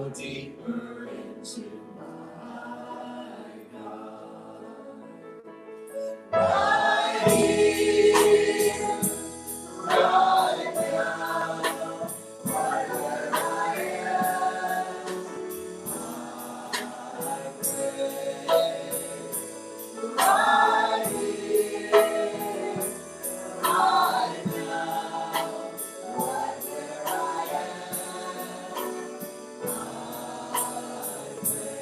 go deeper into my God. Right here, right now, right where I am, I pray. Right here, right now, right where I am, I pray.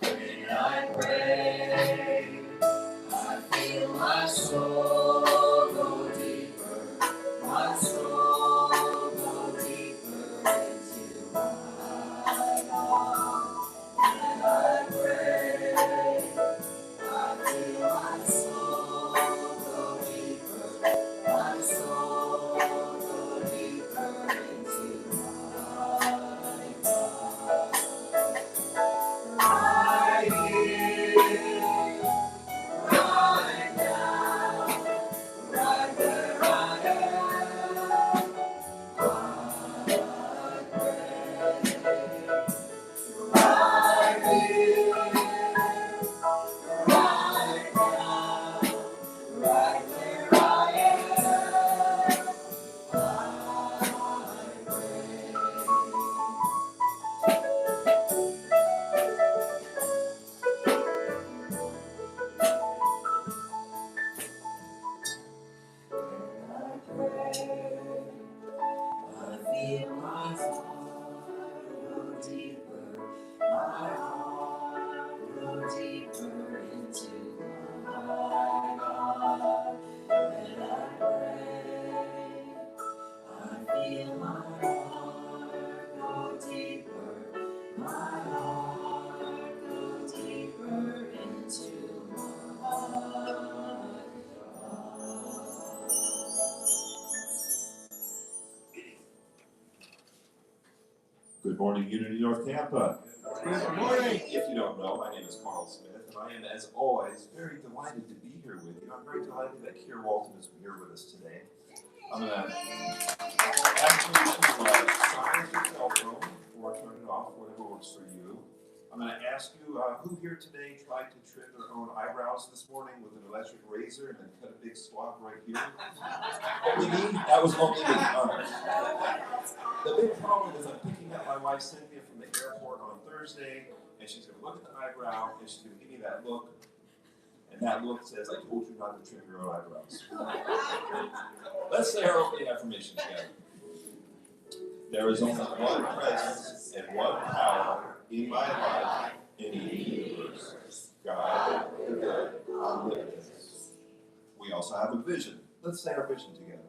When I pray, I feel my soul go deeper, my soul go deeper into my God. When I pray, I feel my soul go deeper, my soul go deeper into my God. Right here, right now, right where I am, I pray. Right here, right now, right where I am, I pray. I pray. I feel my heart grow deeper, my heart grow deeper into my God. When I pray, I feel my heart grow deeper, my heart grow deeper into my God. Good morning, Unity North Tampa. Good morning. If you don't know, my name is Carl Smith, and I am, as always, very delighted to be here with you. I'm very delighted that Keir Walton is here with us today. I'm going to ask you to silence your cell phone or turn it off, whatever works for you. I'm going to ask you who here today tried to trim their own eyebrows this morning with an electric razor and then cut a big swath right here? Only me? That was only me. All right. The big problem is I'm picking up my wife Cynthia from the airport on Thursday, and she's going to look at the eyebrow, and she's going to give me that look, and that look says, I told you not to trim your own eyebrows. Let's say our opening affirmation together. There is only one presence and one power in my life and in the universe. God, the good, omnipotent. We also have a vision. Let's say our vision together.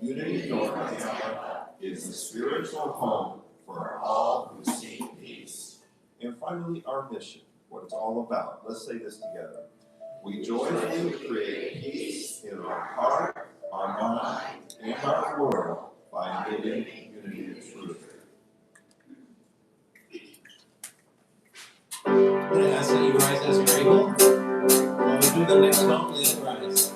Unity North Tampa is the spiritual home for all who seek peace. And finally, our mission, what it's all about. Let's say this together. We joyfully create peace in our heart, our mind, and our world by living unity of truth. I'm going to ask that you rise as you're able while we do the next song. Please rise.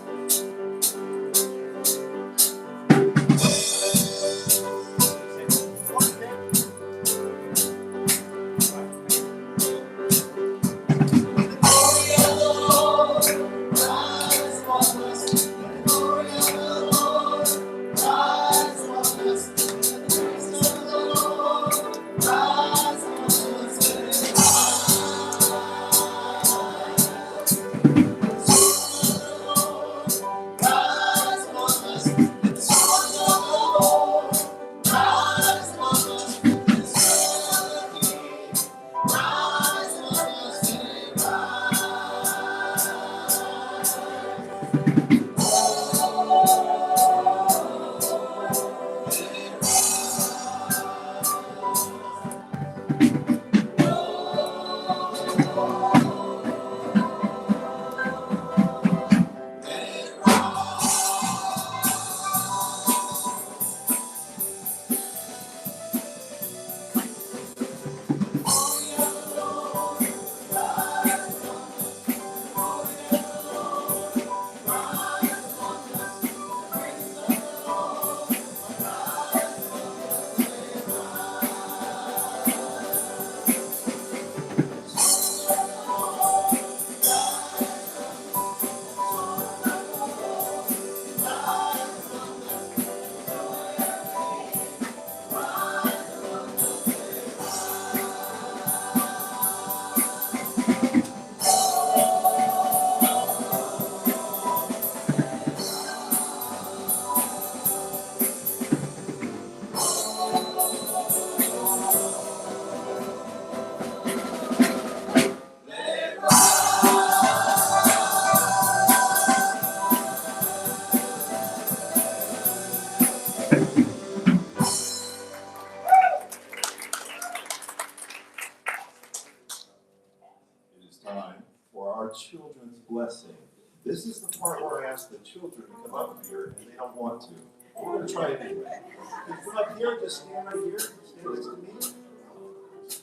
blessing. This is the part where I ask the children to come up here, and they don't want to. We're going to try it anyway. Can you come up here, just stand right here, stand next to me.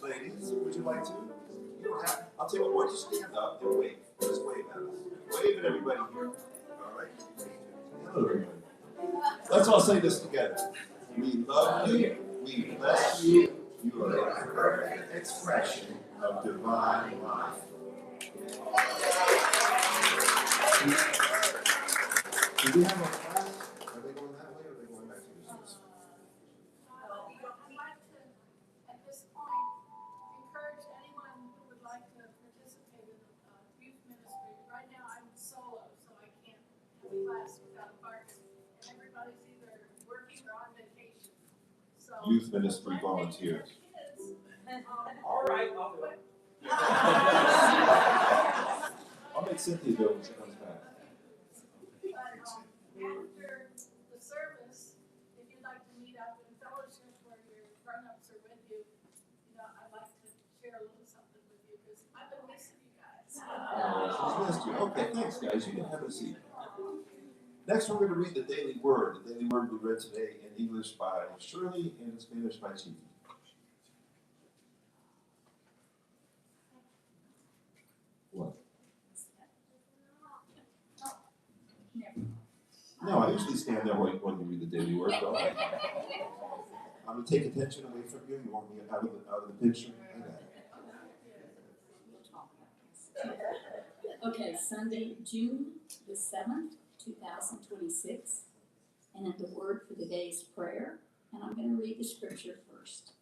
Ladies, would you like to? You don't have. I'll tell you what. Why don't you stand up and wave? Just wave at us. Wave at everybody here. All right. Hello, everybody. Let's all say this together. We love you. We bless you. You are a perfect expression of divine life. Do we have a class? Are they going that way or are they going back to the seats? I'd like to, at this point, encourage anyone who would like to participate in youth ministry. Right now, I'm solo, so I can't have a class without a partner. And everybody's either working or on vacation. So Youth ministry volunteers. All right, I'll do it. I'll make Cynthia do it when she comes back. After the service, if you'd like to meet up in fellowship where your grown-ups are with you, I'd like to share a little something with you because I've been missing you guys. She's missed you. Okay, thanks, guys. You can have a seat. Next, we're going to read the Daily Word. The Daily Word we read today in English by Shirley and in Spanish by Chief. What? No, I usually stand there when you read the Daily Word, don't I? I'm going to take attention away from you. You want me out of the picture? I got it. Okay, Sunday, June the 7th, 2026. And the word for the day is prayer. And I'm going to read the scripture first.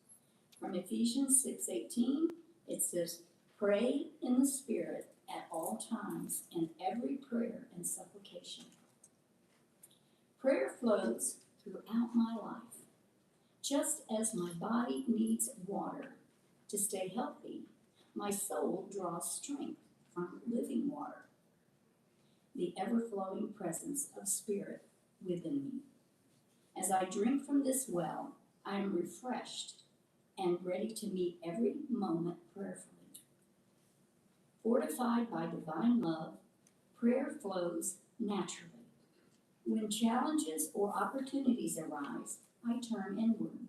From Ephesians 6:18, it says, "Pray in the Spirit at all times in every prayer and supplication." Prayer flows throughout my life. Just as my body needs water to stay healthy, my soul draws strength from living water, the ever-flowing presence of Spirit within me. As I drink from this well, I am refreshed and ready to meet every moment prayerfully. Fortified by divine love, prayer flows naturally. When challenges or opportunities arise, I turn inward.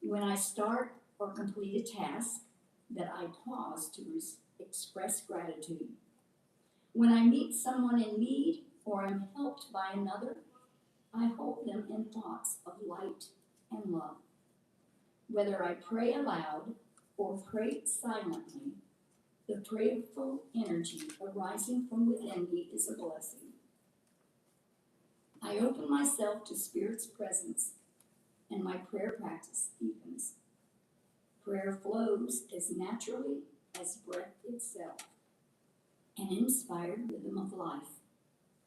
When I start or complete a task, that I pause to express gratitude. When I meet someone in need or am helped by another, I hold them in thoughts of light and love. Whether I pray aloud or pray silently, the prayerful energy arising from within me is a blessing. I open myself to Spirit's presence, and my prayer practice deepens. Prayer flows as naturally as breath itself, an inspired rhythm of life,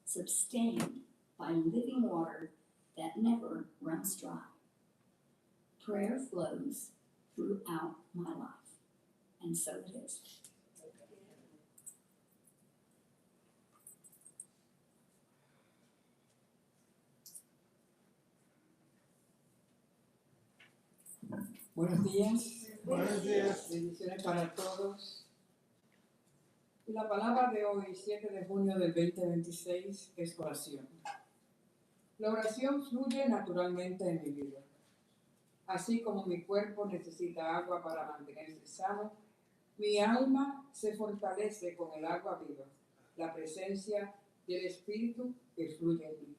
sustained by living water that never runs dry. Prayer flows throughout my life, and so it is. Buenos días. Buenos días. Bendiciones para todos. Y la palabra de hoy, 7 de junio del 2026, es oración. La oración fluye naturalmente en mi vida. Así como mi cuerpo necesita agua para mantenerse sano, mi alma se fortalece con el agua viva, la presencia del Espíritu que fluye en mí.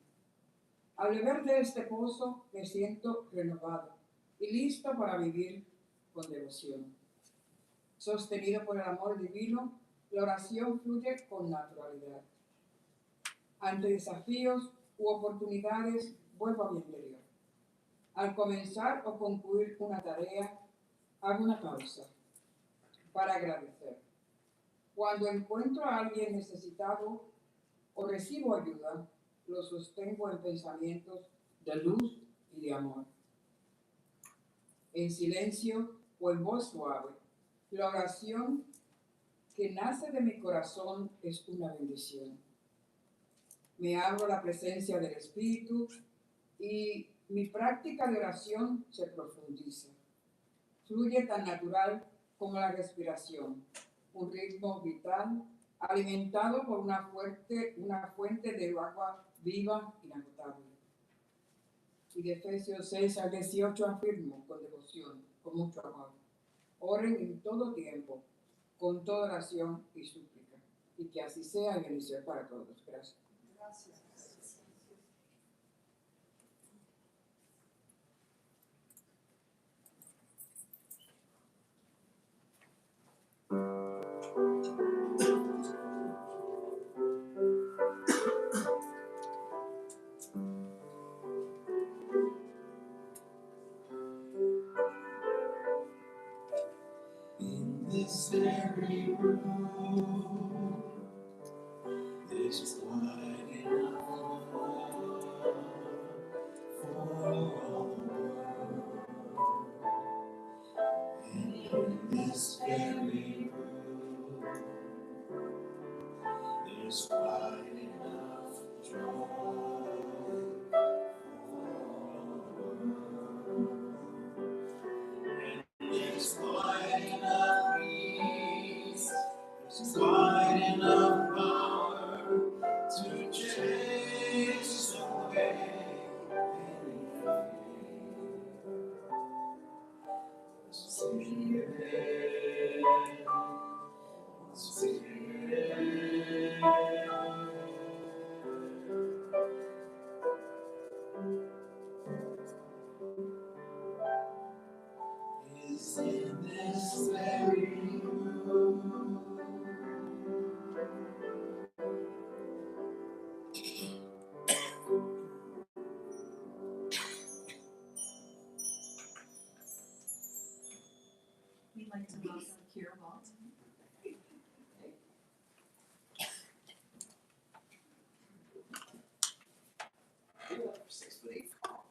Al beber de este pozo me siento renovado y listo para vivir con devoción. Sostenido por el amor divino, la oración fluye con naturalidad. Ante desafíos u oportunidades, vuelvo a mi interior. Al comenzar o concluir una tarea, hago una pausa para agradecer. Cuando encuentro a alguien necesitado o recibo ayuda, lo sostengo en pensamientos de luz y de amor. En silencio o en voz suave, la oración que nace de mi corazón es una bendición. Me abro a la presencia del Espíritu y mi práctica de oración se profundiza. Fluye tan natural como la respiración, un ritmo vital alimentado por una fuente de agua viva inagotable. Y de Efesios 6 al 18 afirmo con devoción, con mucho amor. Oren en todo tiempo, con toda oración y súplica. Y que así sea y bendición para todos. Gracias. Gracias. In this very room, there's wide enough for all the world. And in this very room, there's wide enough joy for all the world. And there's wide enough peace, there's wide enough power to chase away any fear. Is in this very room. We'd like to welcome Keir Walton. I am so grateful.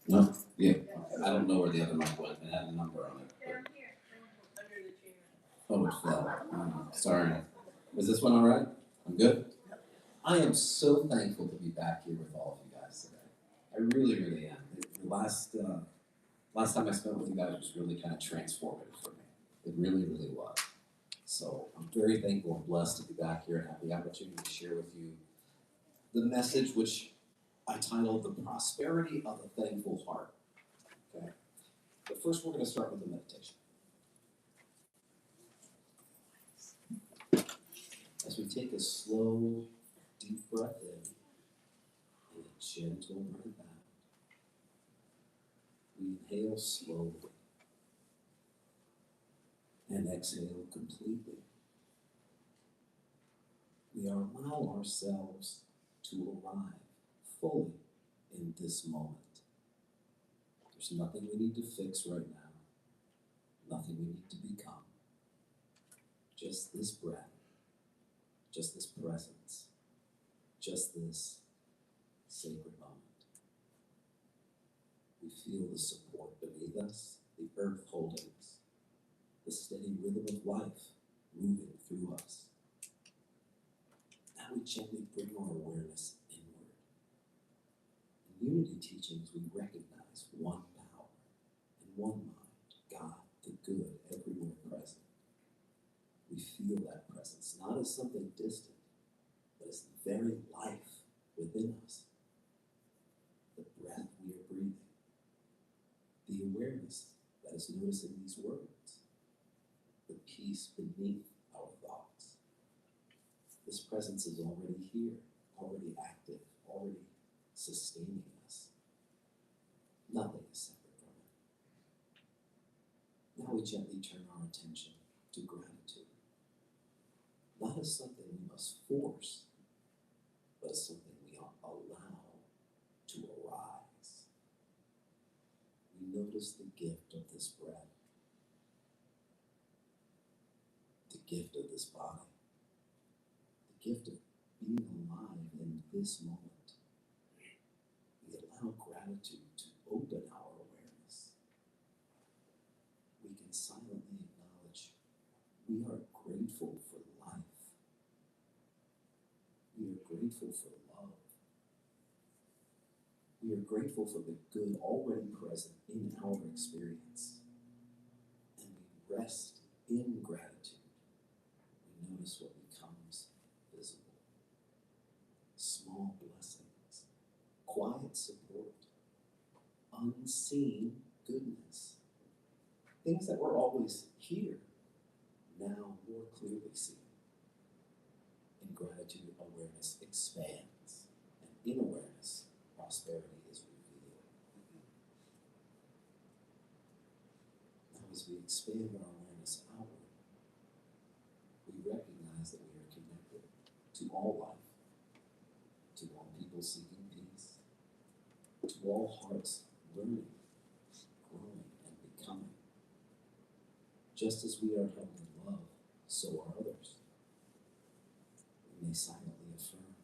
No, yeah, I don't know where the other mic went, it had a number on it. Down here, under the chair. Oh, it fell. Sorry. Is this one all right? I'm good? I am so thankful to be back here with all of you guys today. I really, really am. The last time I spent with you guys was really kind of transformative for me. It really, really was. So I'm very thankful and blessed to be back here and have the opportunity to share with you the message which I titled The Prosperity of a Thankful Heart. Okay? But first we're going to start with the meditation. As we take a slow, deep breath in and a gentle breath out, we inhale slowly and exhale completely. We allow ourselves to arrive fully in this moment. There's nothing we need to fix right now, nothing we need to become. Just this breath, just this presence, just this sacred moment. We feel the support beneath us, the earth holding us, the steady rhythm of life moving through us. Now we gently bring our awareness inward. In unity teachings, we recognize one power and one mind, God, the good, everywhere present. We feel that presence, not as something distant, but as the very life within us. The breath we are breathing, the awareness that is noticing these words, the peace beneath our thoughts. This presence is already here, already active, already sustaining us. Nothing is separate from it. Now we gently turn our attention to gratitude. Not as something we must force, but as something we allow to arise. We notice the gift of this breath, the gift of this body, the gift of being alive in this moment. We allow gratitude to open our awareness. We can silently acknowledge we are grateful grateful for love. We are grateful for the good already present in our experience. And we rest in gratitude. We notice what becomes visible. Small blessings, quiet support, unseen goodness. Things that were always here, now more clearly seen. In gratitude, awareness expands, and in awareness, prosperity is revealed. Now, as we expand our awareness outward, we recognize that we are connected to all life, to all people seeking peace, to all hearts learning, growing, and becoming. Just as we are held in love, so are others. We may silently affirm,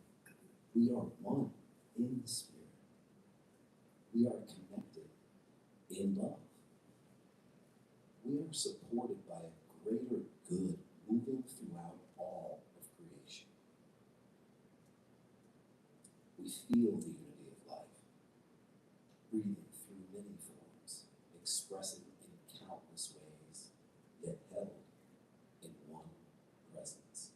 we are one in the Spirit. We are connected in love. We are supported by a greater good moving throughout all of creation. We feel the unity of life, breathing through many forms, expressing in countless ways, yet held in one presence.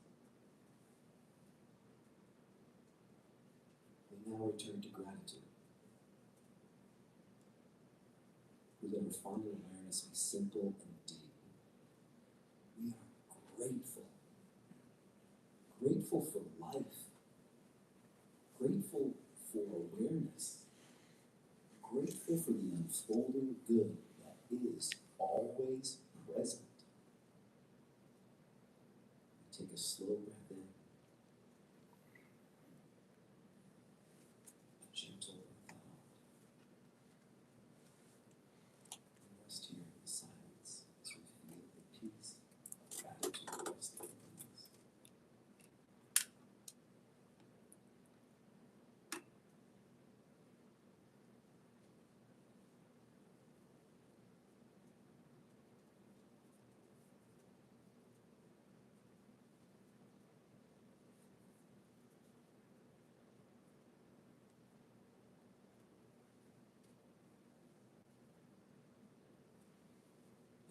We now return to gratitude. We let our fond awareness be simple and deep. We are grateful. Grateful for life. Grateful for awareness. Grateful for the unfolding good that is always present. Take a slow breath in. A gentle breath out. And rest here in the silence as we feel the peace of gratitude resting within us.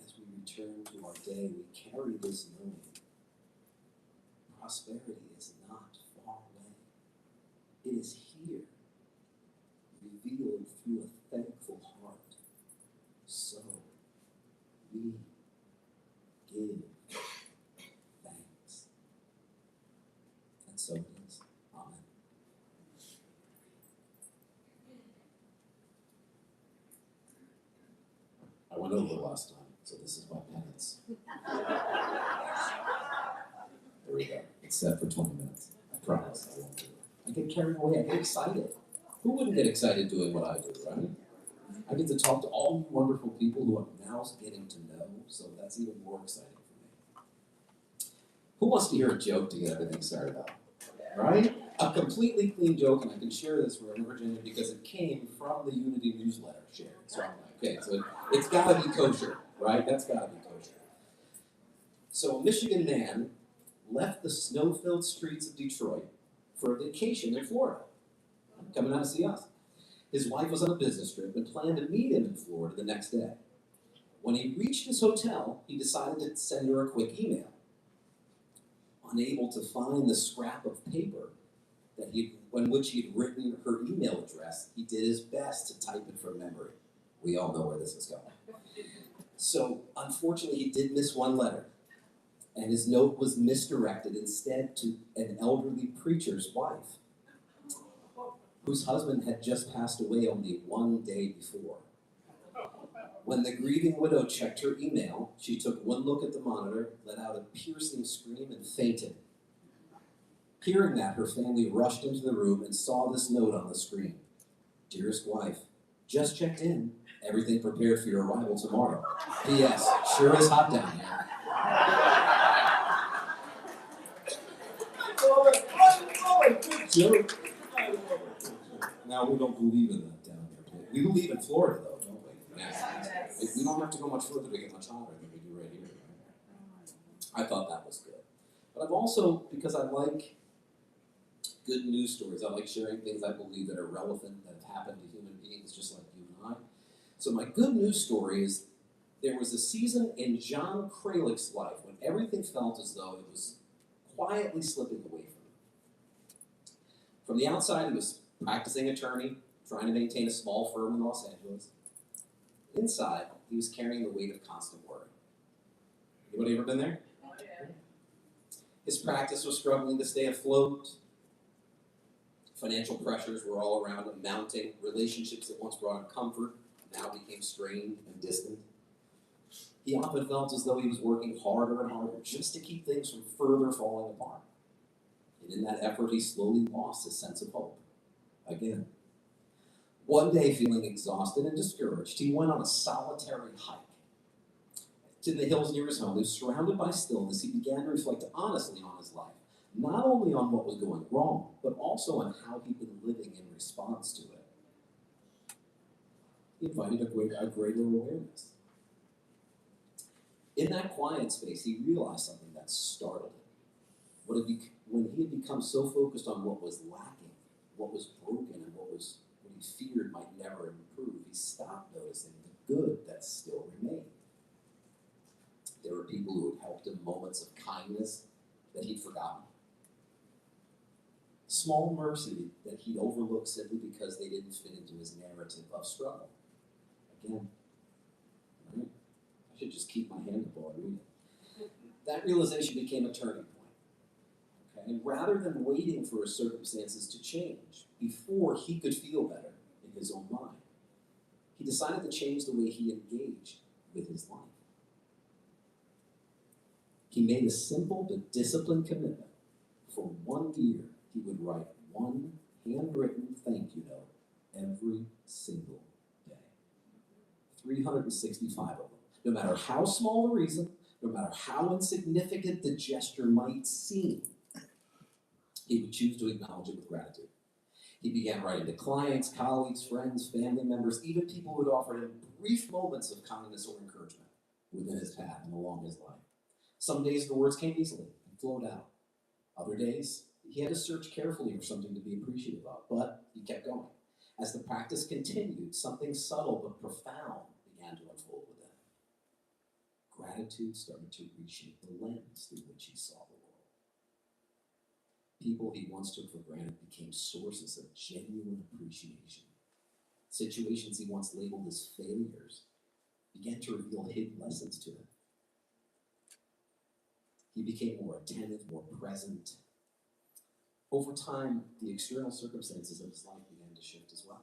As we return to our day, we carry this knowing. Prosperity is not far away. It is here, revealed through a thankful heart. So, we give thanks. And so it is. Amen. I went over last time, so this is my penance. There we go. It's set for 20 minutes. I promise I won't do it. I get carried away. I get excited. Who wouldn't get excited doing what I do, right? I get to talk to all you wonderful people who I'm now getting to know, so that's even more exciting for me. Who wants to hear a joke to get everything started out? Right? A completely clean joke, and I can share this with Virginia because it came from the Unity newsletter shared. So I'm like, okay, so it's gotta be kosher, right? That's gotta be kosher. So a Michigan man left the snow-filled streets of Detroit for a vacation in Florida, coming out to see us. His wife was on a business trip and planned to meet him in Florida the next day. When he reached his hotel, he decided to send her a quick email. Unable to find the scrap of paper on which he had written her email address, he did his best to type it from memory. We all know where this is going. So, unfortunately, he did miss one letter, and his note was misdirected instead to an elderly preacher's wife, whose husband had just passed away only one day before. When the grieving widow checked her email, she took one look at the monitor, let out a piercing scream, and fainted. Hearing that, her family rushed into the room and saw this note on the screen. Dearest wife, just checked in. Everything prepared for your arrival tomorrow. P.S. Sure is hot down here. Good joke. Now, we don't believe in that down here. We believe in Florida, though, don't we? Yes. We don't have to go much further to get much hotter than we do right here. I thought that was good. But I've also, because I like good news stories. I like sharing things I believe that are relevant, that have happened to human beings just like you and I. So my good news story is there was a season in John Kralick's life when everything felt as though it was quietly slipping away from him. From the outside, he was practicing attorney, trying to maintain a small firm in Los Angeles. Inside, he was carrying the weight of constant worry. Anybody ever been there? His practice was struggling to stay afloat. Financial pressures were all around him, mounting. Relationships that once brought him comfort now became strained and distant. He often felt as though he was working harder and harder just to keep things from further falling apart. And in that effort, he slowly lost his sense of hope. Again. One day, feeling exhausted and discouraged, he went on a solitary hike to the hills near his home. He was surrounded by stillness. He began to reflect honestly on his life, not only on what was going wrong, but also on how he'd been living in response to it. He invited a greater awareness. In that quiet space, he realized something that startled him. When he had become so focused on what was lacking, what was broken, and what he feared might never improve, he stopped noticing the good that still remained. There were people who had helped him, moments of kindness that he'd forgotten. Small mercy that he'd overlooked simply because they didn't fit into his narrative of struggle. Again, right? I should just keep my hand up while I read it. That realization became a turning point. Okay? And rather than waiting for his circumstances to change before he could feel better in his own mind, he decided to change the way he engaged with his life. He made a simple but disciplined commitment. For 1 year, he would write one handwritten thank you note every single day. 365 of them. No matter how small the reason, no matter how insignificant the gesture might seem, he would choose to acknowledge it with gratitude. He began writing to clients, colleagues, friends, family members, even people who had offered him brief moments of kindness or encouragement within his path and along his life. Some days the words came easily and flowed out. Other days, he had to search carefully for something to be appreciative of, but he kept going. As the practice continued, something subtle but profound began to unfold within him. Gratitude started to reshape the lens through which he saw the world. People he once took for granted became sources of genuine appreciation. Situations he once labeled as failures began to reveal hidden lessons to him. He became more attentive, more present. Over time, the external circumstances of his life began to shift as well.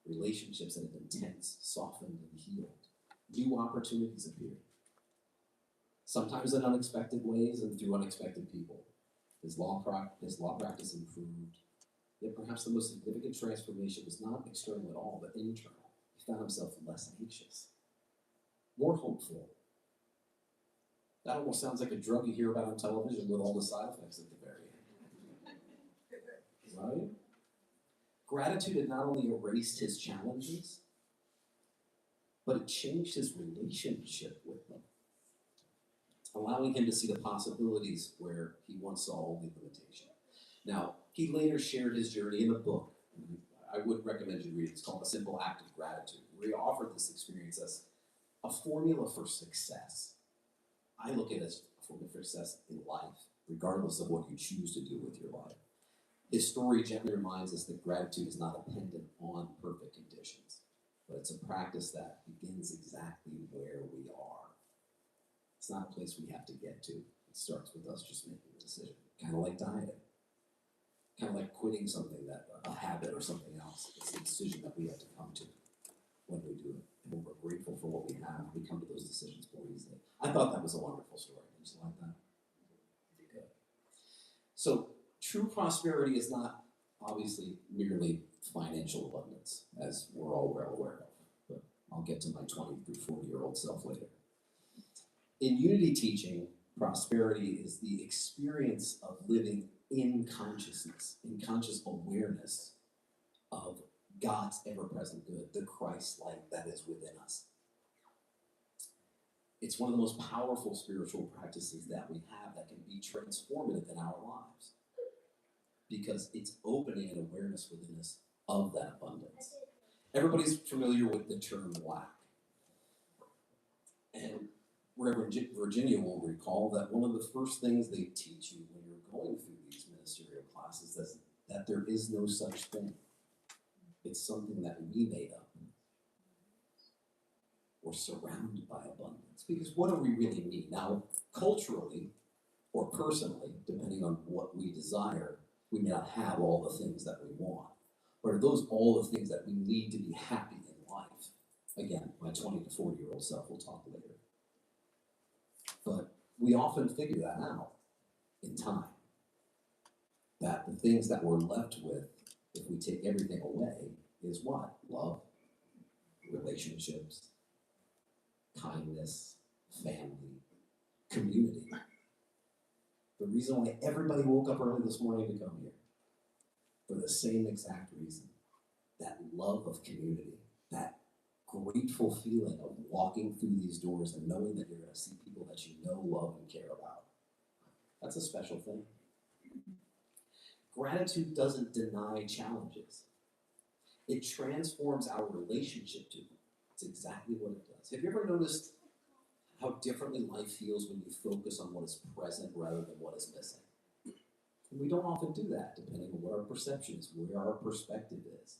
Relationships that had been tense softened and healed. New opportunities appeared. Sometimes in unexpected ways and through unexpected people. His law practice improved. Yet perhaps the most significant transformation was not external at all, but internal. He found himself less anxious, more hopeful. That almost sounds like a drug you hear about on television with all the side effects at the very end. Right? Gratitude had not only erased his challenges, but it changed his relationship with them, allowing him to see the possibilities where he once saw only limitation. Now, he later shared his journey in a book. I would recommend you read it. It's called A Simple Act of Gratitude, where he offered this experience as a formula for success. I look at it as a formula for success in life, regardless of what you choose to do with your life. His story gently reminds us that gratitude is not dependent on perfect conditions, but it's a practice that begins exactly where we are. It's not a place we have to get to. It starts with us just making a decision, kind of like dieting, kind of like quitting something, a habit or something else. It's a decision that we have to come to when we do it. And when we're grateful for what we have, we come to those decisions more easily. I thought that was a wonderful story. Did you like that? Good. So, true prosperity is not obviously merely financial abundance, as we're all well aware of. But I'll get to my 20 through 40-year-old self later. In Unity teaching, prosperity is the experience of living in consciousness, in conscious awareness of God's ever-present good, the Christ-like that is within us. It's one of the most powerful spiritual practices that we have that can be transformative in our lives. because it's opening an awareness within us of that abundance. Everybody's familiar with the term lack. And Reverend Virginia will recall that one of the first things they teach you when you're going through these ministerial classes is that there is no such thing. It's something that we made up. We're surrounded by abundance. Because what do we really need? Now, culturally or personally, depending on what we desire, we may not have all the things that we want. But are those all the things that we need to be happy in life? Again, my 20 to 40-year-old self will talk later. But we often figure that out in time. That the things that we're left with, if we take everything away, is what? Love, relationships, kindness, family, community. The reason why everybody woke up early this morning to come here, for the same exact reason. That love of community, that grateful feeling of walking through these doors and knowing that you're going to see people that you know, love, and care about. That's a special thing. Gratitude doesn't deny challenges. It transforms our relationship to them. It's exactly what it does. Have you ever noticed how differently life feels when you focus on what is present rather than what is missing? And we don't often do that, depending on what our perception is, where our perspective is.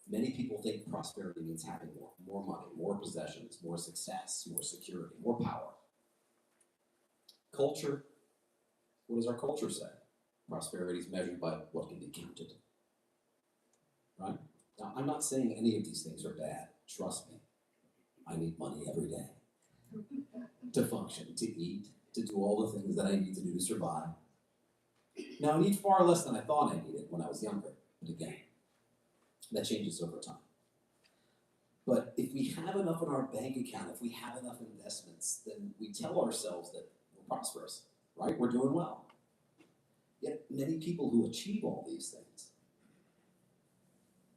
Many people think prosperity means having more money, more possessions, more success, more security, more power. Culture, what does our culture say? Prosperity is measured by what can be counted. Right? Now, I'm not saying any of these things are bad. Trust me. I need money every day to function, to eat, to do all the things that I need to do to survive. Now, I need far less than I thought I needed when I was younger, but again, that changes over time. But if we have enough in our bank account, if we have enough investments, then we tell ourselves that we're prosperous, right? We're doing well. Yet many people who achieve all these things,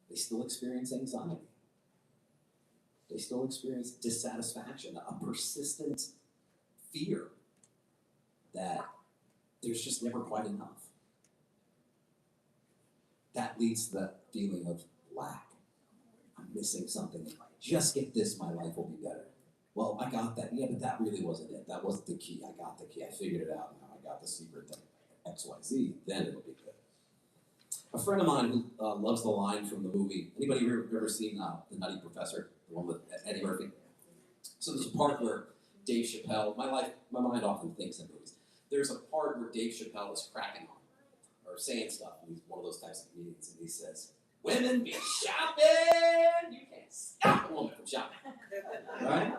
they still experience anxiety. They still experience dissatisfaction, a persistent fear that there's just never quite enough. That leads to that feeling of lack. I'm missing something. If I just get this, my life will be better. Well, I got that. Yeah, but that really wasn't it. That wasn't the key. I got the key. I figured it out. Now I got the secret to XYZ. Then it'll be good. A friend of mine who loves the line from the movie. Anybody ever seen The Nutty Professor? The one with Eddie Murphy? So there's a part where Dave Chappelle, my mind often thinks in movies. There's a part where Dave Chappelle is cracking on, or saying stuff, and he's one of those types of comedians, and he says, "Women be shopping! You can't stop a woman from shopping." Right?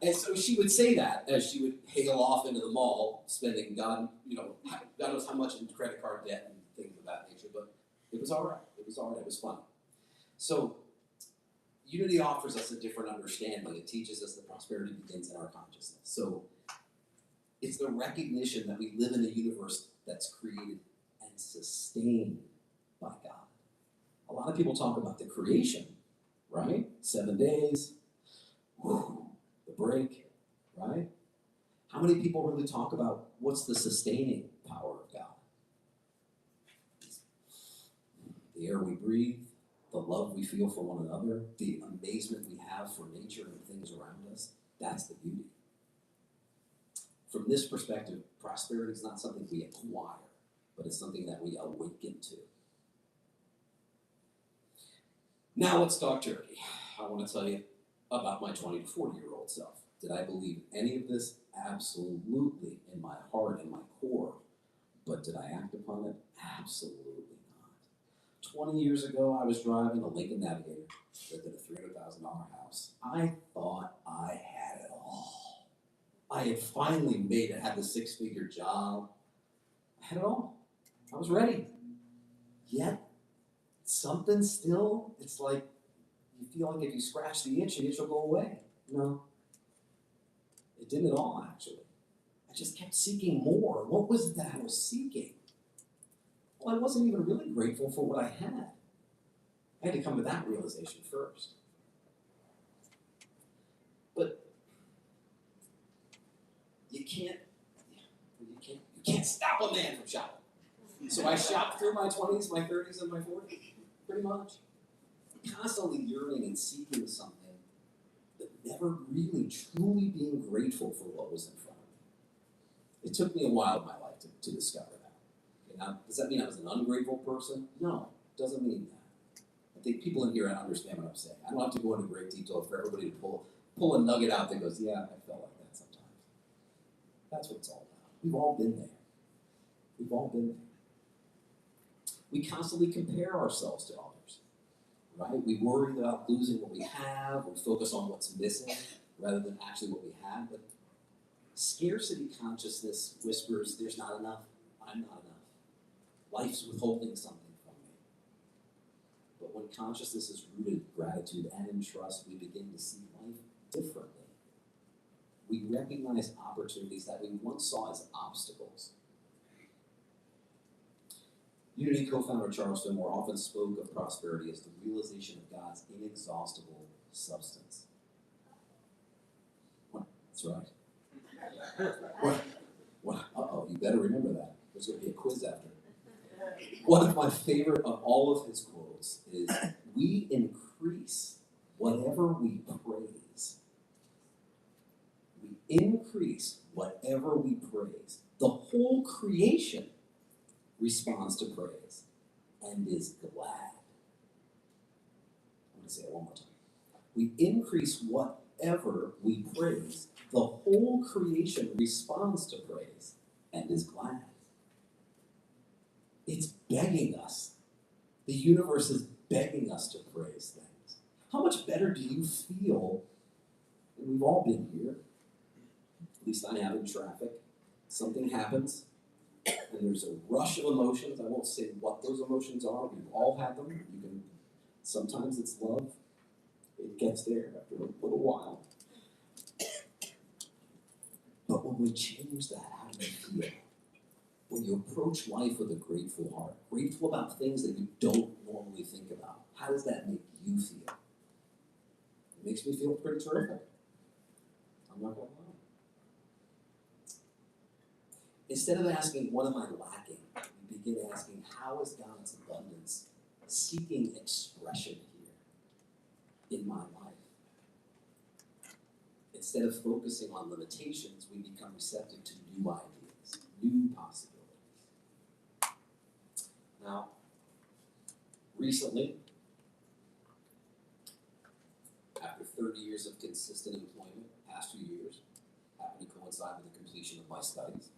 And so she would say that as she would hail off into the mall, spending God knows how much in credit card debt and things of that nature, but it was all right. It was all right. It was fun. So Unity offers us a different understanding. It teaches us that prosperity begins in our consciousness. So it's the recognition that we live in a universe that's created and sustained by God. A lot of people talk about the creation, right? 7 days, the break, right? How many people really talk about what's the sustaining power of God? The air we breathe, the love we feel for one another, the amazement we have for nature and things around us. That's the beauty. From this perspective, prosperity is not something we acquire, but it's something that we awaken to. Now let's talk turkey. I want to tell you about my 20 to 40-year-old self. Did I believe any of this? Absolutely, in my heart and my core. But did I act upon it? Absolutely not. 20 years ago, I was driving a Lincoln Navigator, lived in a $300,000 house. I thought I had it all. I had finally made it, had the 6-figure job. I had it all. I was ready. Yet, something still, it's like you feel like if you scratch the itch will go away. No. It didn't at all, actually. I just kept seeking more. What was it that I was seeking? Well, I wasn't even really grateful for what I had. I had to come to that realization first. But you can't stop a man from shopping. So I shopped through my 20s, my 30s, and my 40s, pretty much. Constantly yearning and seeking something, but never really truly being grateful for what was in front of me. It took me a while in my life to discover that. Okay, now, does that mean I was an ungrateful person? No, it doesn't mean that. I think people in here understand what I'm saying. I don't have to go into great detail for everybody to pull a nugget out that goes, yeah, I felt like that sometimes. That's what it's all about. We've all been there. We've all been there. We constantly compare ourselves to others, right? We worry about losing what we have, we focus on what's missing rather than actually what we have. But scarcity consciousness whispers, there's not enough, I'm not enough. Life's withholding something from me. But when consciousness is rooted in gratitude and in trust, we begin to see life differently. We recognize opportunities that we once saw as obstacles. Unity co-founder Charles Fillmore often spoke of prosperity as the realization of God's inexhaustible substance. What? That's right. What? Uh-oh, you better remember that. There's going to be a quiz after. One of my favorite of all of his quotes is, we increase whatever we praise. We increase whatever we praise. The whole creation responds to praise and is glad. I'm going to say it one more time. We increase whatever we praise. The whole creation responds to praise and is glad. It's begging us. The universe is begging us to praise things. How much better do you feel? And we've all been here. At least I have in traffic. Something happens, and there's a rush of emotions. I won't say what those emotions are. We've all had them. You can. Sometimes it's love. It gets there after a little while. But when we change that, how do you feel? When you approach life with a grateful heart, grateful about things that you don't normally think about, how does that make you feel? It makes me feel pretty terrific. I'm not going to lie. Instead of asking, what am I lacking? We begin asking, how is God's abundance seeking expression here in my life? Instead of focusing on limitations, we become receptive to new ideas, new possibilities. Now, recently, after 30 years of consistent employment, past few years, happened to coincide with the completion of my studies,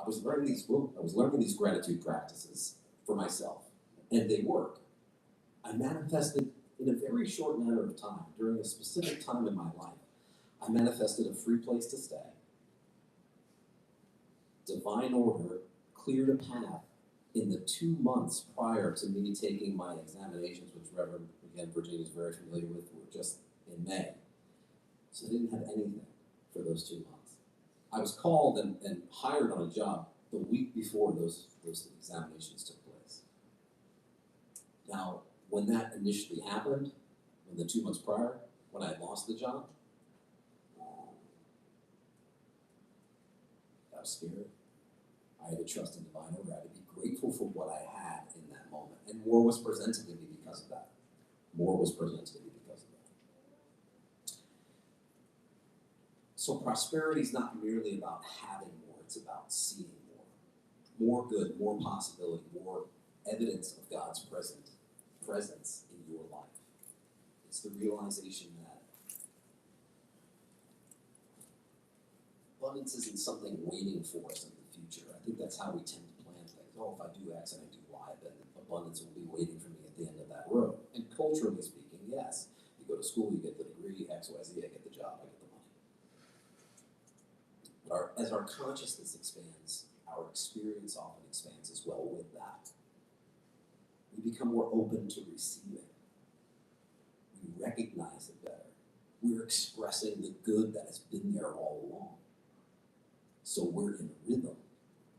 I was learning these gratitude practices for myself, and they work. I manifested in a very short matter of time, during a specific time in my life, I manifested a free place to stay. Divine order cleared a path in the 2 months prior to me taking my examinations, which Reverend, again, Virginia is very familiar with, were just in May. So I didn't have anything for those 2 months. I was called and hired on a job the week before those examinations took place. Now, when that initially happened, when the 2 months prior, when I lost the job, I was scared. I had to trust in divine order. I had to be grateful for what I had in that moment. And more was presented to me because of that. More was presented to me because of that. So prosperity is not merely about having more, it's about seeing more. More good, more possibility, more evidence of God's presence in your life. It's the realization that abundance isn't something waiting for us in the future. I think that's how we tend to plan things. Oh, if I do X and I do Y, then abundance will be waiting for me at the end of that road. And culturally speaking, yes. You go to school, you get the degree, X, Y, Z, I get the job, I get the money. But as our consciousness expands, our experience often expands as well with that. We become more open to receiving. We recognize it better. We're expressing the good that has been there all along. So we're in rhythm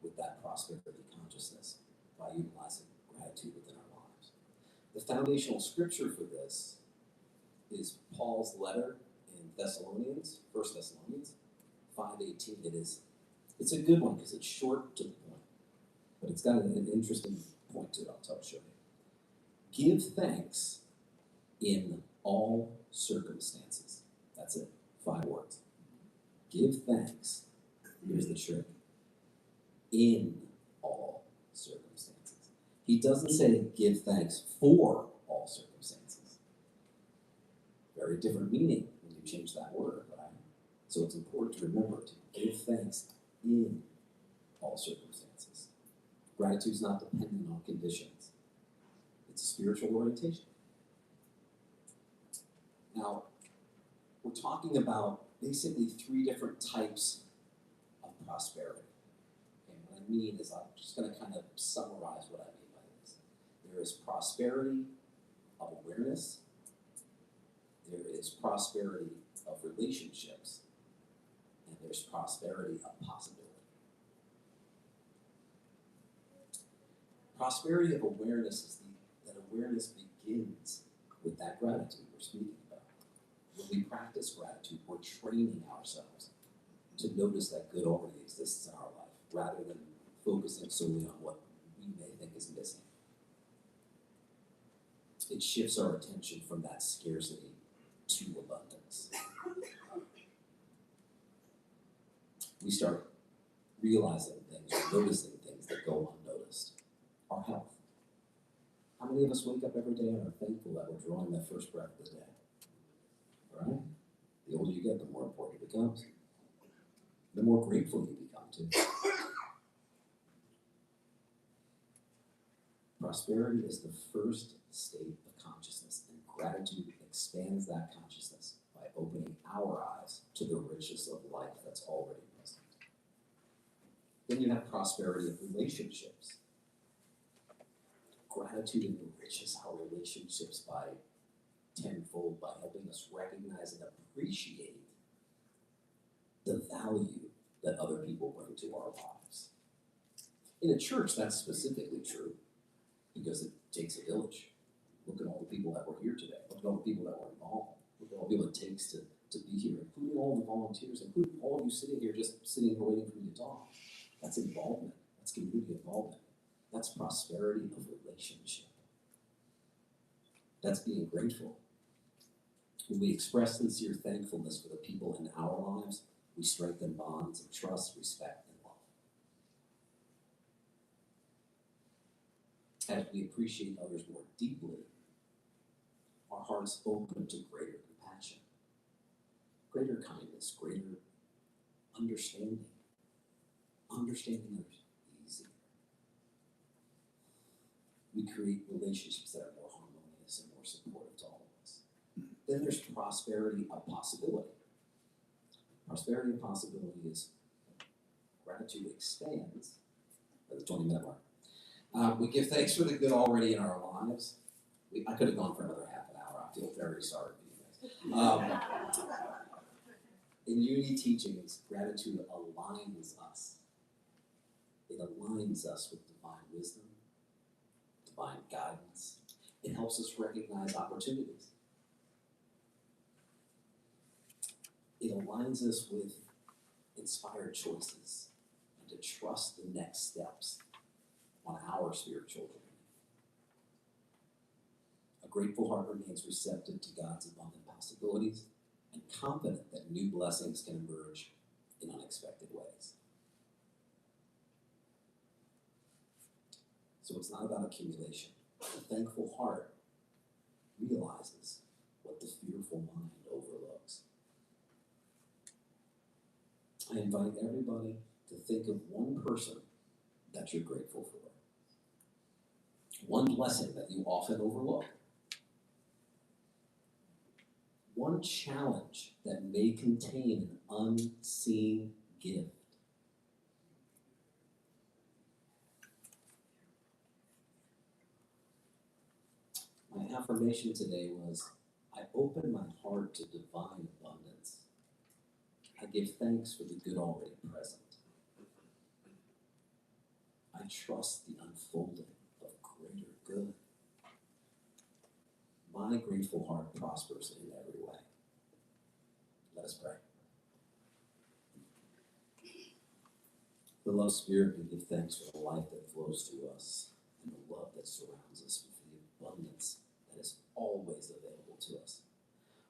with that prosperity consciousness by utilizing gratitude within our lives. The foundational scripture for this is Paul's letter in Thessalonians, 1 Thessalonians 5:18. It's a good one because it's short to the point. but it's got an interesting point to it. I'll show you. Give thanks in all circumstances. That's it. 5 words. Give thanks. Here's the trick. In all circumstances. He doesn't say give thanks for all circumstances. Very different meaning when you change that word, right? So it's important to remember to give thanks in all circumstances. Gratitude is not dependent on conditions. It's a spiritual orientation. Now, we're talking about basically 3 different types of prosperity. And what I mean is, I'm just going to kind of summarize what I mean by this. There is prosperity of awareness. There is prosperity of relationships. And there's prosperity of possibility. Prosperity of awareness is that awareness begins with that gratitude we're speaking about. When we practice gratitude, we're training ourselves to notice that good already exists in our life, rather than focusing solely on what we may think is missing. It shifts our attention from that scarcity to abundance. We start realizing things, or noticing things that go unnoticed. Our health. How many of us wake up every day and are thankful that we're drawing that first breath of the day? Right? The older you get, the more important it becomes. The more grateful you become too. Prosperity is the first state of consciousness, and gratitude expands that consciousness by opening our eyes to the richness of life that's already present. Then you have prosperity of relationships. Gratitude enriches our relationships by tenfold, by helping us recognize and appreciate the value that other people bring to our lives. In a church, that's specifically true because it takes a village. Look at all the people that were here today. Look at all the people that were involved. Look at all the people it takes to be here, including all the volunteers, including all of you sitting here just sitting here waiting for me to talk. That's involvement. That's community involvement. That's prosperity of relationship. That's being grateful. When we express sincere thankfulness for the people in our lives, we strengthen bonds of trust, respect, and love. As we appreciate others more deeply, our hearts open to greater compassion, greater kindness, greater understanding. Understanding others easier. We create relationships that are more harmonious and more supportive to all of us. Then there's prosperity of possibility. Prosperity of possibility is gratitude expands at the 20-minute mark. We give thanks for the good already in our lives. I could have gone for another half an hour. I feel very sorry for you guys. In Unity teachings, gratitude aligns us. It aligns us with divine wisdom, divine guidance. It helps us recognize opportunities. It aligns us with inspired choices and to trust the next steps on our spiritual journey. A grateful heart remains receptive to God's abundant possibilities and confident that new blessings can emerge in unexpected ways. So it's not about accumulation. A thankful heart realizes what the fearful mind overlooks. I invite everybody to think of one person that you're grateful for. One blessing that you often overlook. One challenge that may contain an unseen gift. My affirmation today was, I open my heart to divine abundance. I give thanks for the good already present. I trust the unfolding of greater good. My grateful heart prospers in every way. Let us pray. Beloved Spirit, we give thanks for the life that flows through us and the love that surrounds us with the abundance that is always available to us.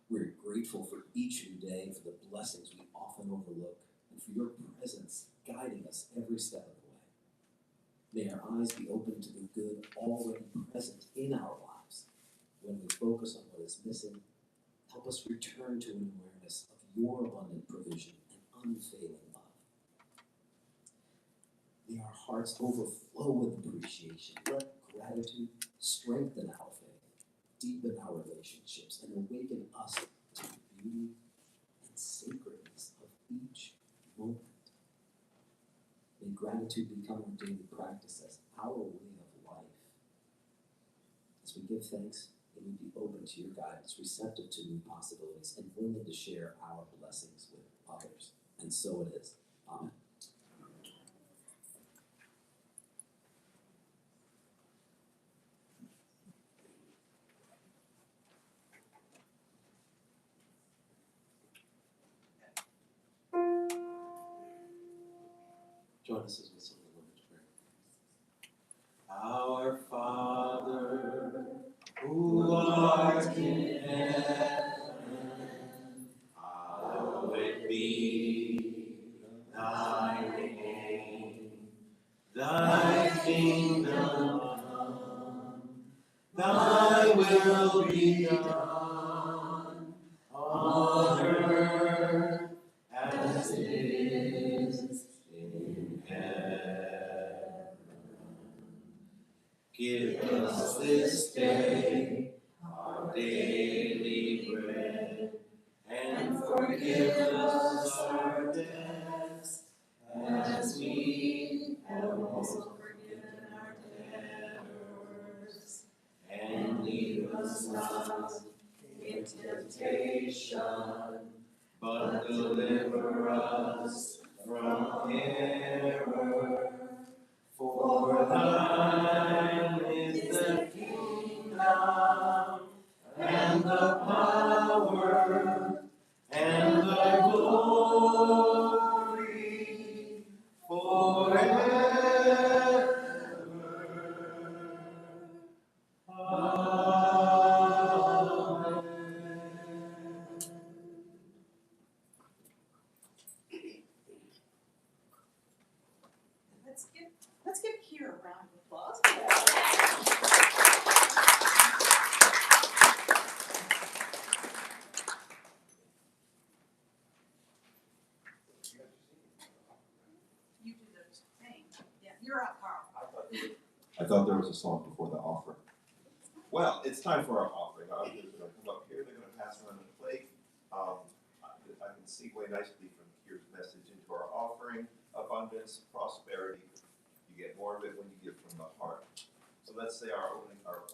We're grateful for each new day, for the blessings we often overlook, and for your presence guiding us every step of the way. May our eyes be open to the good already present in our lives. When we focus on what is missing, help us return to an awareness of your abundant provision and unfailing love. May our hearts overflow with appreciation. Let gratitude strengthen our faith, deepen our relationships, and awaken us to the beauty and sacredness of each moment. May gratitude become our daily practice as our way of life. As we give thanks, may we be open to your guidance, receptive to new possibilities, and willing to share our blessings with others. And so it is. Amen. Join us as we sing the Lord's Prayer. Our Father, who art in heaven, hallowed be thy name. Thy kingdom come, thy will be done on earth as it is in heaven. Give us this day our daily bread, and forgive us our debts as we have also forgiven our debtors. And lead us not into temptation, but deliver us from error. For thine is the kingdom, and the power, and the glory, forever. Amen. Let's give Keir a round of applause. You do the thing. Yeah, you're up, Carl. I thought there was a song before the offering. Well, it's time for our offering. Our ushers are going to come up here. They're going to pass around the plate. I can segue nicely from Keir's message into our offering. Abundance, prosperity. You get more of it when you give from the heart. So let's say our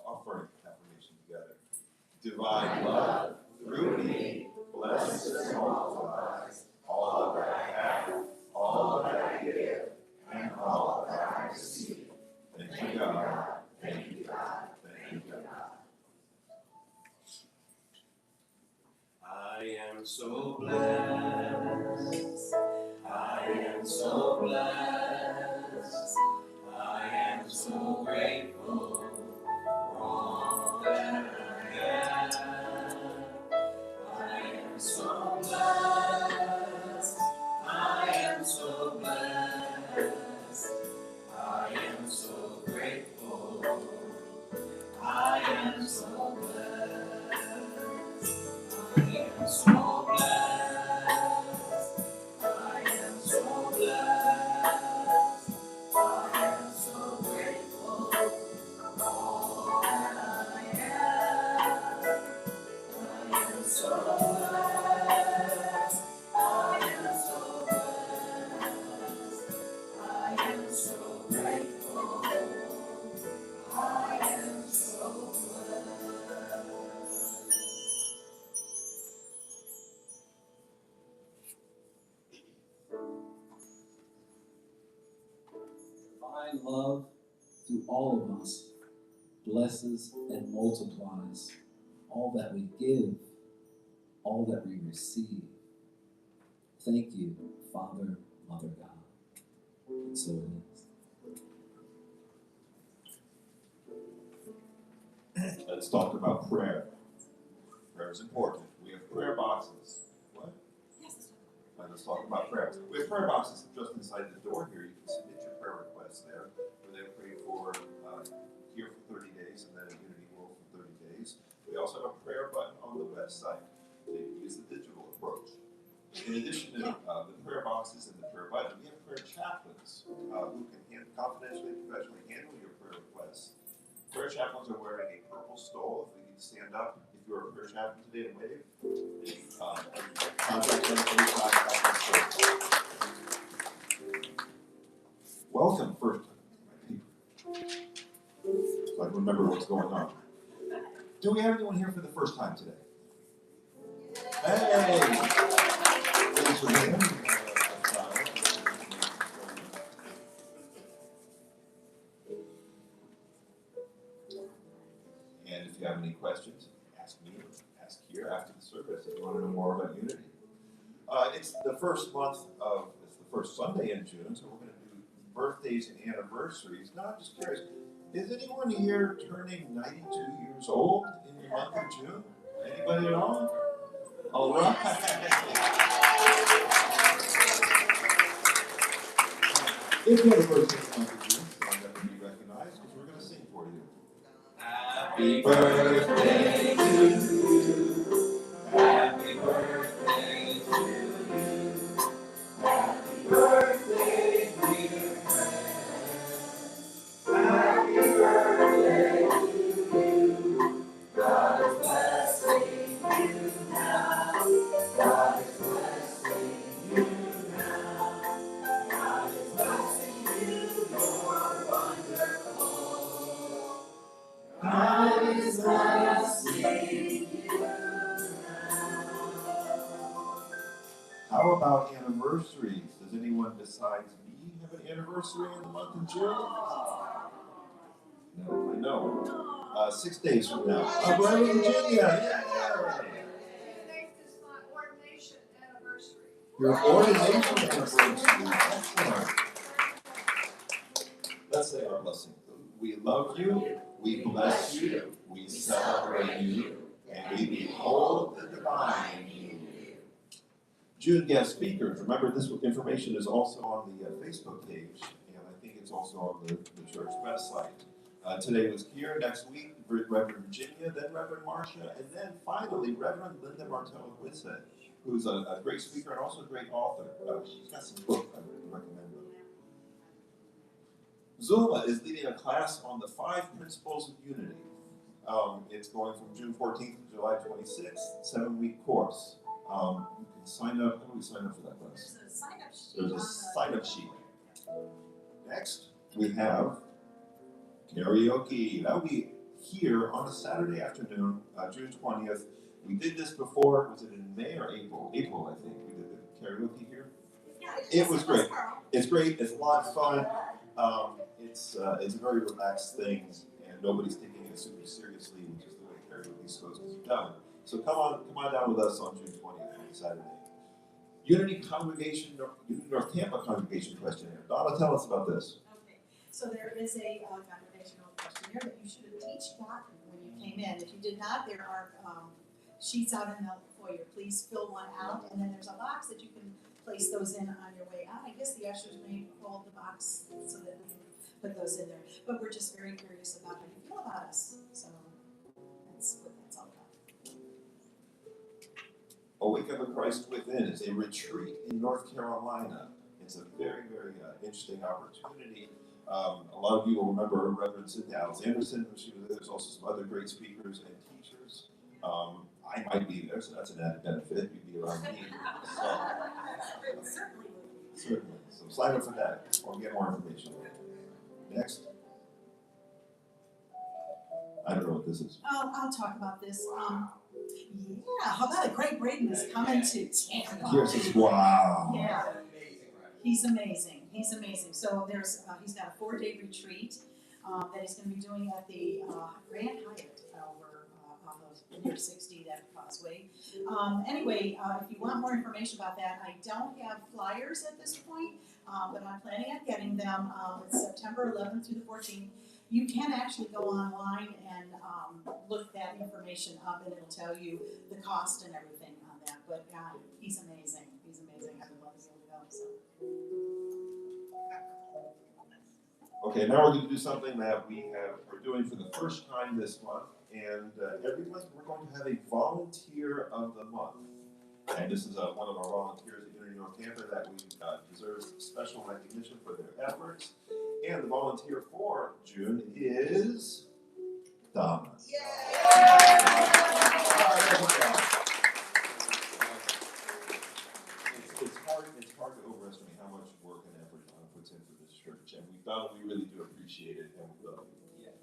offering affirmation together. Divine love through me blesses and multiplies all that I have, all that I give, and all that I receive. Thank you, God. Thank you, God. Thank you, God. I am so blessed. I am so blessed. I am so grateful for all that I have. I am so blessed. I am so blessed. I am so grateful. I am so blessed. I am so blessed. I am so blessed. I am so grateful for all that I have. I am so blessed. I am so blessed. I am so grateful. I am so blessed. Divine love through all of us blesses and multiplies all that we give, all that we receive. Thank you, Father, Mother God. In So it is. Let's talk about prayer. Prayer is important. We have prayer boxes. What? Yes. Let's talk about prayer. We have prayer boxes just inside the door here. You can submit your prayer requests there. Where they pray for here for 30 days and then at Unity World for 30 days. We also have a prayer button on the website. So you can use the digital approach. In addition to the prayer boxes and the prayer button, we have prayer chaplains who can confidentially and professionally handle your prayer requests. Prayer chaplains are wearing a purple stole. If we need to stand up, if you're a prayer chaplain today and wave, contact them anytime after service. Welcome, first time. So I can remember what's going on. Do we have anyone here for the first time today? Hey! Raise your hand. And if you have any questions, ask me or ask Keir after the service if you want to know more about Unity. It's the first Sunday in June, so we're going to do birthdays and anniversaries. Now, I'm just curious, is anyone here turning 92 years old in the month of June? Anybody at all? All right. If you have a birthday in the month of June, stand up and be recognized because we're going to sing for you. Happy birthday to you. Happy birthday to you. Happy birthday, dear friend. Happy birthday to you. God is blessing you now. God is blessing you now. God is blessing you. You're wonderful. God is blessing you. How about anniversaries? Does anyone besides me have an anniversary in the month of June? No, I know. 6 days from now. Brother Virginia! Today's is my ordination anniversary. Your ordination anniversary. Excellent. Let's say our blessing. We love you, we bless you, we celebrate you, and we behold the divine in you. June guest speakers. Remember, this information is also on the Facebook page, and I think it's also on the church website. Today was Keir, next week, Reverend Virginia, then Reverend Marcia, and then finally, Reverend Linda Martello-Whitsett, who's a great speaker and also a great author. She's got some books I would recommend them. Zulma is leading a class on the 5 principles of unity. It's going from June 14th to July 26th, 7-week course. You can sign up. How do we sign up for that class? There's a sign-up sheet. There's a sign-up sheet. Next, we have karaoke. That'll be here on a Saturday afternoon, June 20th. We did this before. Was it in May or April? April, I think. We did the karaoke here. Yeah, It was great. It's great. It's a lot of fun. It's a very relaxed thing, and nobody's taking it super seriously, which is the way karaoke is supposed to be done. So come on down with us on June 20th on Saturday. Unity Congregation, Unity North Tampa Congregation questionnaire. Donna, tell us about this. Okay, so there is a congregational questionnaire that you should have each gotten when you came in. If you did not, there are sheets out in the foyer. Please fill one out, and then there's a box that you can place those in on your way out. I guess the ushers may hold the box so that we can put those in there. But we're just very curious about how you feel about us. So that's what that's all about. Awaken the Christ Within is a retreat in North Carolina. It's a very, very interesting opportunity. A lot of you will remember Reverend Cynthia Alexanderson when she was there. There's also some other great speakers and teachers. I might be there, so that's an added benefit. You'd be around me. Certainly. So sign up for that or get more information. Next. I don't know what this is. I'll talk about this. Yeah, how about it? Greg Braden is coming to Tampa. Here says, wow. Yeah. He's amazing. So there's he's got a 4-day retreat that he's going to be doing at the Grand Hyatt over off of near 60 that Causeway. Anyway, if you want more information about that, I don't have flyers at this point, but I'm planning on getting them. It's September 11th through the 14th. You can actually go online and look that information up, and it'll tell you the cost and everything on that. But he's amazing. He's amazing. I would love to be able to go. So. Okay, now we're going to do something that we're doing for the first time this month, and every month we're going to have a volunteer of the month. And this is one of our volunteers at Unity North Tampa that we deserves special recognition for their efforts. And the volunteer for June is Donna. It's hard to overestimate how much work and effort Donna puts into this church, and we really do appreciate it, and we love it.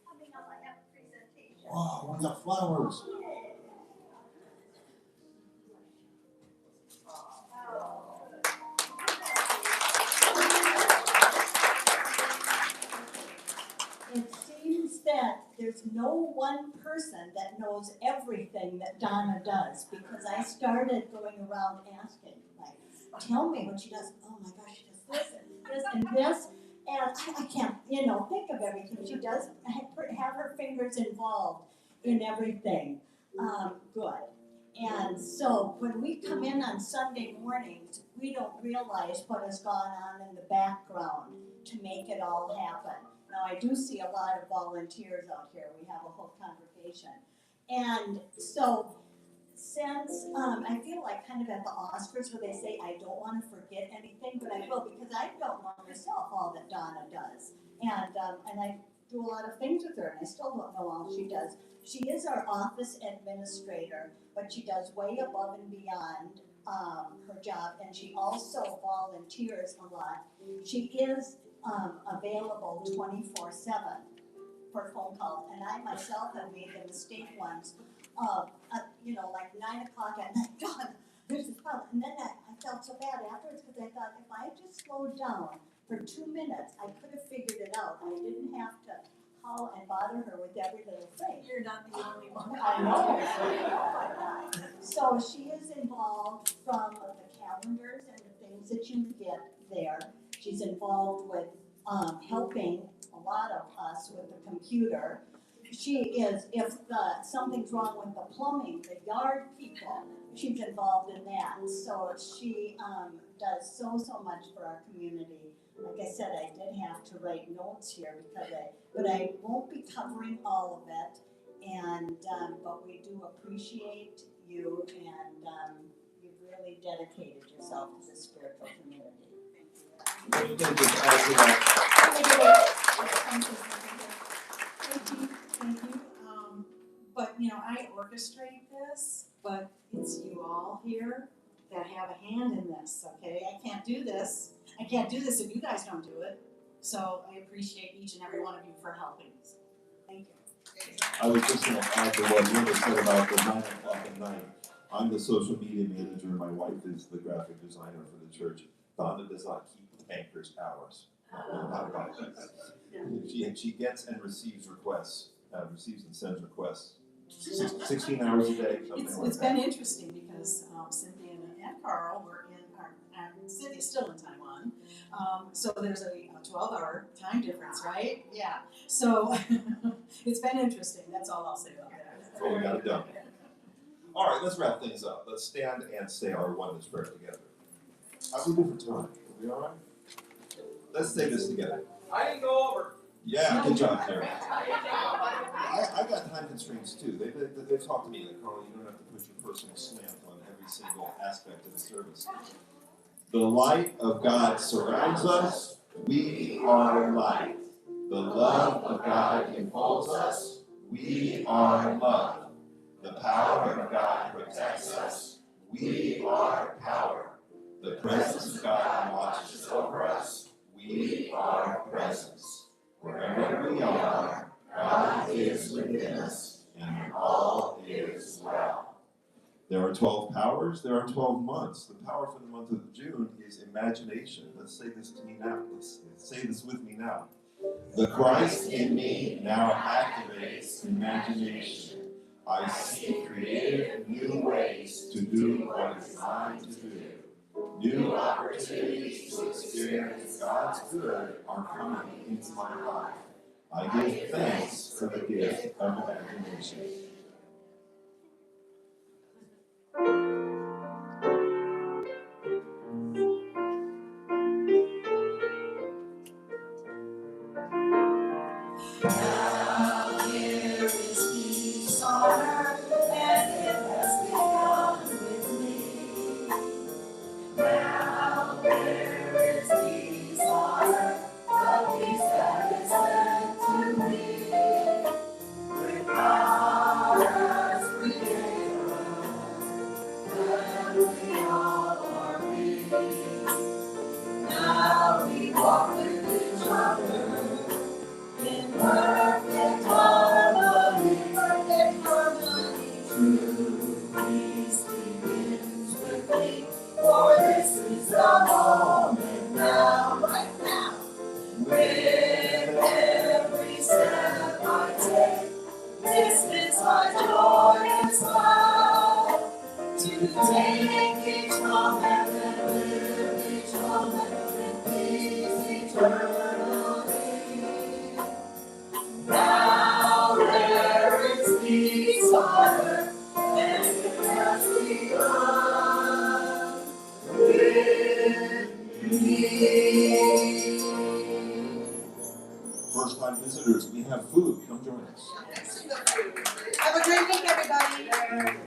Coming up, I have a presentation. Wow, we got flowers. It seems that there's no one person that knows everything that Donna does, because I started going around asking, like, tell me what she does. Oh my gosh, she does this and this and this, and I can't, think of everything she does. Have her fingers involved in everything. Good. And so when we come in on Sunday mornings, we don't realize what has gone on in the background to make it all happen. Now, I do see a lot of volunteers out here. We have a whole congregation. And so since, I feel like kind of at the Oscars where they say, I don't want to forget anything, but I will, because I don't know myself all that Donna does. And I do a lot of things with her, and I still don't know all she does. She is our office administrator, but she does way above and beyond her job, and she also volunteers a lot. She is available 24/7 for phone calls, and I myself have made the mistake once of, like 9 o'clock at night, Dawn, there's this problem, and then I felt so bad afterwards, because I thought if I had just slowed down for 2 minutes, I could have figured it out. I didn't have to call and bother her with every little thing. You're not the only one. I know. So she is involved from the calendars and the things that you get there. She's involved with helping a lot of us with the computer. She is, if something's wrong with the plumbing, the yard people, she's involved in that. So she does so much for our community. Like I said, I did have to write notes here but I won't be covering all of it. And but we do appreciate you, and you've really dedicated yourself to the spiritual community. Thank you. But I orchestrate this, but it's you all here that have a hand in this, okay? I can't do this if you guys don't do it. So I appreciate each and every one of you for helping us. Thank you. I was just going to add to what Linda said about the 9 o'clock at night. I'm the social media manager, and my wife is the graphic designer for the church. Donna does not keep bankers' hours. Not about that. She gets and receives requests, receives and sends requests 16 hours a day. It's been interesting because Cynthia and Carl were Cynthia's still in Taiwan. So there's a 12-hour time difference, right? Yeah. So it's been interesting. That's all I'll say about that. Well, we got it done. All right, let's wrap things up. Let's stand and say our oneness prayer together. How do we do for time? Are we all right? Let's say this together. I didn't go over. Yeah, good job, Keir. I got time constraints too. They've talked to me like, Carl, you don't have to put your personal slant on every single aspect of the service. The light of God surrounds us. We are light. The love of God enfolds us. We are love. The power of God protects us. We are power. The presence of God watches over us. We are presence. Wherever we are, God is within us, and all is well. There are 12 powers, there are 12 months. The power for the month of June is imagination. Let's say this to me now. Let's say this with me now. The Christ in me now activates imagination. I see creative new ways to do what is mine to do. New opportunities to experience God's good are coming into my life. I give thanks for the gift of imagination. Now there is peace on earth, and it has begun with me. Now there is peace on earth, the peace that is lent to me. With God as Creator, and we all are peace. Now we walk with each other in perfect harmony, true peace begins with me, for this is the moment now, right now. With every step I take, this is my joy and smile, to take each moment and live each moment in peace eternally. Now there is peace on earth, and it has begun with me. First time visitors, we have food. Come join us. Have a great week, everybody.